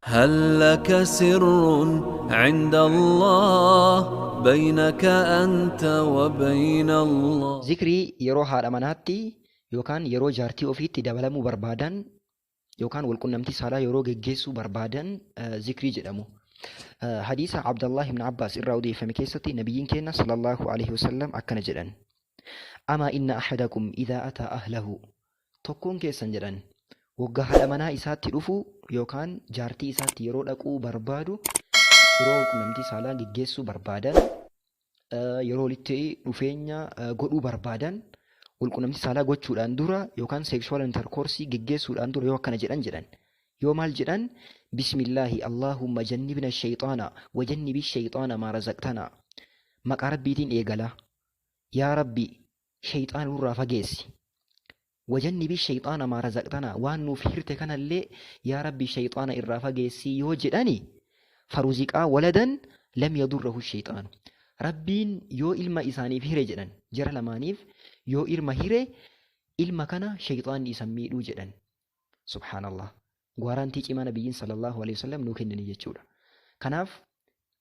هل لك سر عند الله بينك أنت وبين الله. Zikrii yeroo haadha manaatti yookaan yeroo jaartii ofiitti dabalamuu barbaadan yookaan wal-qunnamtii saalaa yeroo geggeessuu barbaadan zikrii jedhamu. Hadiisa Abdallah ibn Abbaas irraa odeeffame keessatti nabiyyiin keenya sallallahu alaihi wasallam akkana jedhan. Ama inna ahadakum idhaa ataa ahlahu. Tokkoon keessan jedhan waggaa haadha manaa isaatti dhufu yookaan jaartii isaatti yeroo dhaquu barbaadu yeroo wal-qunnamtii saalaa geggeessuu barbaadan yeroo walitti dhufeenya godhuu barbaadan wal-qunnamtii saalaa gochuudhaan dura yookaan sexual intercourse geggeessuudhaan dura yoo akkana jedhan yoo maal jedhan Bismillahi Allahumma jannibna ash-sheyxaana wa jannibish sheyxaana maa razaqtana. Maqaa rabbiitiin eegala yaa rabbi sheyxaana nurraa fageessi wajannibish sheyxaana maa razaqtana waan nuuf hirte kanallee yaa rabbi sheyxaana irraa fageessi yoo jedhani faruziqaa waladan lam yadurrahu sheyxaanu. Rabbiin yoo ilma isaaniif hire jedhan jara lamaaniif yoo ilma hire ilma kana sheyxaanni isan miidhuu jedhan. Subhaanallah. Gwaaraantii cimaa nabiyyiin sallallahu alaihi wasallam nuu kennanii jechuudha. Kanaaf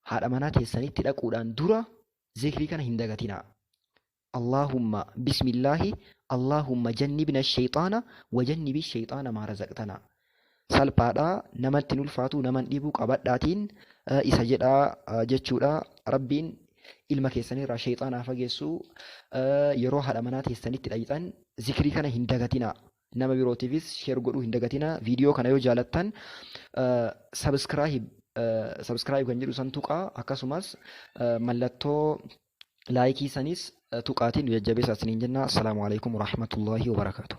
haadha manaa teessanitti dhaquudhaan dura zikrii kana hin dagatinaa. Allahumma bismillahi Allahumma jannibna ash-sheyxaana wa jannibish sheyxaana maa razaqtana. Salphaadhaa namatti hin ulfaatu naman dhibuu qabadhaatiin isa jedhaa jechuudha. Rabbiin ilma keessanirraa sheyxaanaa fageessuu yeroo haadha manaa teessanitti dhayitan zikrii kana hin dagatinaa. Nama birootiifis sheer godhuu hin dagatinaa. Viidiyoo kana yoo jaalattan subscribe kan jedhu san tuqaa akkasumas mallattoo laayikii sanis tuqaatiin nu jajjabeessaa isiniin jenna. Assalaamu alaikum warahmatullahi wabarakaatuh.